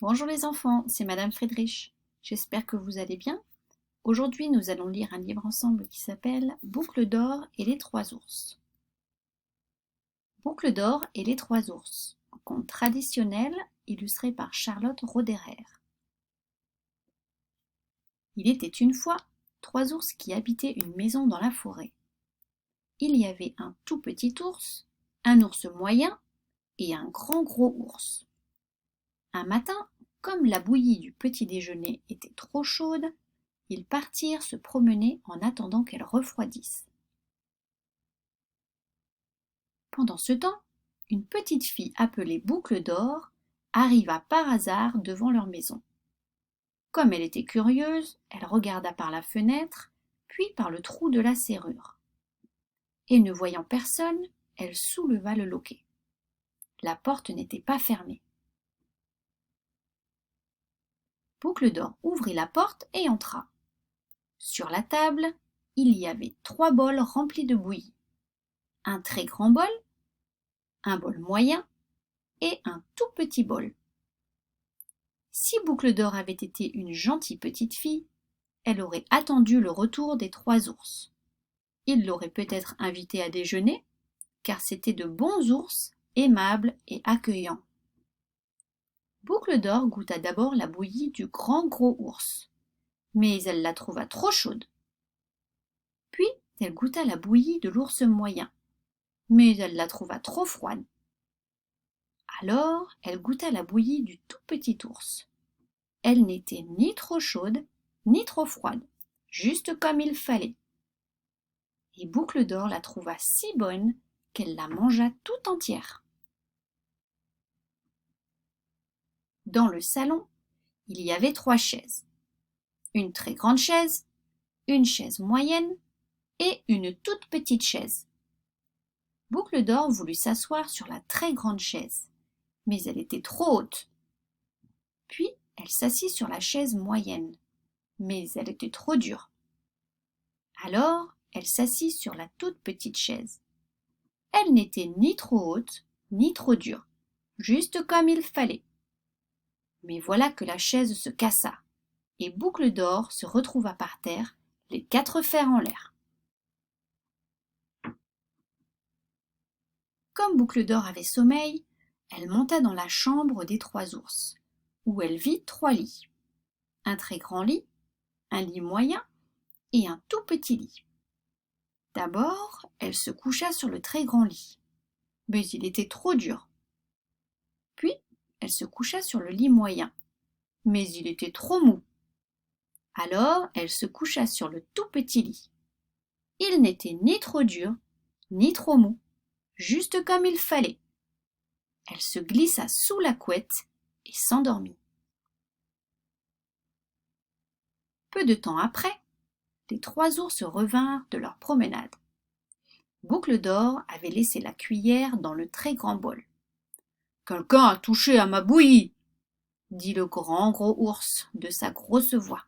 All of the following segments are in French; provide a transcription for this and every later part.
Bonjour les enfants, c'est Madame Friedrich. J'espère que vous allez bien. Aujourd'hui, nous allons lire un livre ensemble qui s'appelle Boucle d'or et les trois ours. Boucle d'or et les trois ours, un conte traditionnel illustré par Charlotte Roderer. Il était une fois trois ours qui habitaient une maison dans la forêt. Il y avait un tout petit ours, un ours moyen et un grand gros ours. Un matin, comme la bouillie du petit déjeuner était trop chaude, ils partirent se promener en attendant qu'elle refroidisse. Pendant ce temps, une petite fille appelée Boucle d'or arriva par hasard devant leur maison. Comme elle était curieuse, elle regarda par la fenêtre, puis par le trou de la serrure. Et ne voyant personne, elle souleva le loquet. La porte n'était pas fermée. Boucle d'or ouvrit la porte et entra. Sur la table, il y avait 3 bols remplis de bouillie. Un très grand bol, un bol moyen et un tout petit bol. Si Boucle d'or avait été une gentille petite fille, elle aurait attendu le retour des 3 ours. Ils l'auraient peut-être invitée à déjeuner, car c'étaient de bons ours, aimables et accueillants. Boucle d'or goûta d'abord la bouillie du grand gros ours, mais elle la trouva trop chaude. Puis elle goûta la bouillie de l'ours moyen, mais elle la trouva trop froide. Alors elle goûta la bouillie du tout petit ours. Elle n'était ni trop chaude, ni trop froide, juste comme il fallait. Et Boucle d'or la trouva si bonne qu'elle la mangea tout entière. Dans le salon, il y avait 3 chaises. Une très grande chaise, une chaise moyenne et une toute petite chaise. Boucle d'or voulut s'asseoir sur la très grande chaise, mais elle était trop haute. Puis elle s'assit sur la chaise moyenne, mais elle était trop dure. Alors elle s'assit sur la toute petite chaise. Elle n'était ni trop haute, ni trop dure, juste comme il fallait. Mais voilà que la chaise se cassa, et Boucle d'or se retrouva par terre, les 4 fers en l'air. Comme Boucle d'or avait sommeil, elle monta dans la chambre des 3 ours, où elle vit 3 lits. Un très grand lit, un lit moyen et un tout petit lit. D'abord, elle se coucha sur le très grand lit, mais il était trop dur. Puis, elle se coucha sur le lit moyen, mais il était trop mou. Alors, elle se coucha sur le tout petit lit. Il n'était ni trop dur, ni trop mou, juste comme il fallait. Elle se glissa sous la couette et s'endormit. Peu de temps après, les 3 ours revinrent de leur promenade. Boucle d'or avait laissé la cuillère dans le très grand bol. « Quelqu'un a touché à ma bouillie !» dit le grand gros ours de sa grosse voix.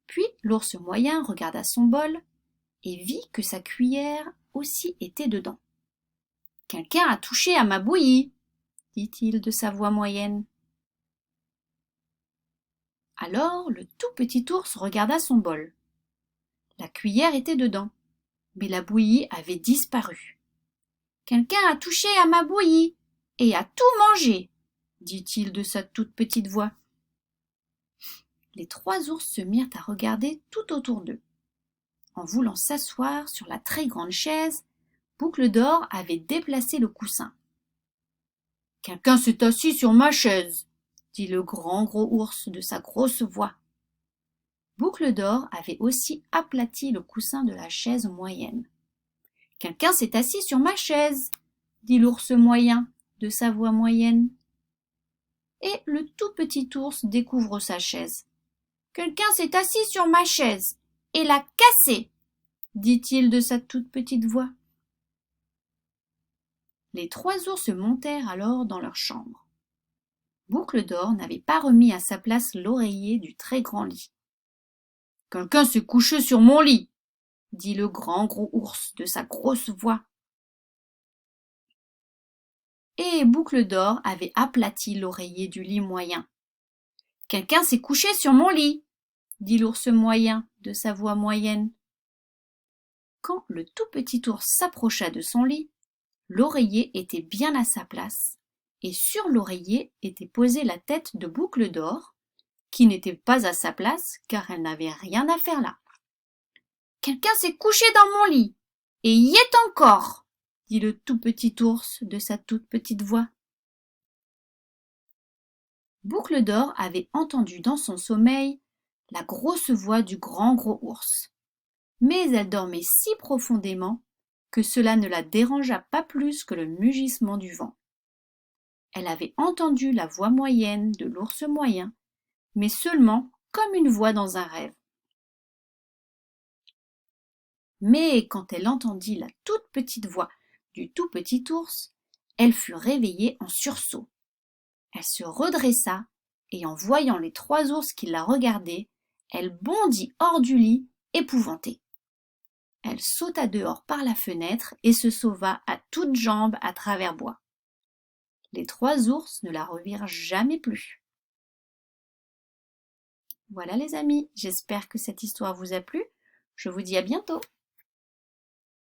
Puis l'ours moyen regarda son bol et vit que sa cuillère aussi était dedans. « Quelqu'un a touché à ma bouillie !» dit-il de sa voix moyenne. Alors le tout petit ours regarda son bol. La cuillère était dedans, mais la bouillie avait disparu. « Quelqu'un a touché à ma bouillie et a tout mangé !» dit-il de sa toute petite voix. Les 3 ours se mirent à regarder tout autour d'eux. En voulant s'asseoir sur la très grande chaise, Boucle d'or avait déplacé le coussin. « Quelqu'un s'est assis sur ma chaise !» dit le grand gros ours de sa grosse voix. Boucle d'or avait aussi aplati le coussin de la chaise moyenne. « Quelqu'un s'est assis sur ma chaise !» dit l'ours moyen de sa voix moyenne. Et le tout petit ours découvre sa chaise. « Quelqu'un s'est assis sur ma chaise et l'a cassée !» dit-il de sa toute petite voix. Les 3 ours montèrent alors dans leur chambre. Boucle d'or n'avait pas remis à sa place l'oreiller du très grand lit. « Quelqu'un s'est couché sur mon lit !» dit le grand gros ours de sa grosse voix. et Boucle d'Or avait aplati l'oreiller du lit moyen. « Quelqu'un s'est couché sur mon lit !» dit l'ours moyen de sa voix moyenne. Quand le tout petit ours s'approcha de son lit, l'oreiller était bien à sa place, et sur l'oreiller était posée la tête de Boucle d'Or, qui n'était pas à sa place car elle n'avait rien à faire là. « Quelqu'un s'est couché dans mon lit, et y est encore !» dit le tout petit ours de sa toute petite voix. Boucle d'Or avait entendu dans son sommeil la grosse voix du grand gros ours. Mais elle dormait si profondément que cela ne la dérangea pas plus que le mugissement du vent. Elle avait entendu la voix moyenne de l'ours moyen, mais seulement comme une voix dans un rêve. Mais quand elle entendit la toute petite voix du tout petit ours, elle fut réveillée en sursaut. Elle se redressa et en voyant les 3 ours qui la regardaient, elle bondit hors du lit, épouvantée. Elle sauta dehors par la fenêtre et se sauva à toutes jambes à travers bois. Les 3 ours ne la revirent jamais plus. Voilà les amis, j'espère que cette histoire vous a plu. Je vous dis à bientôt.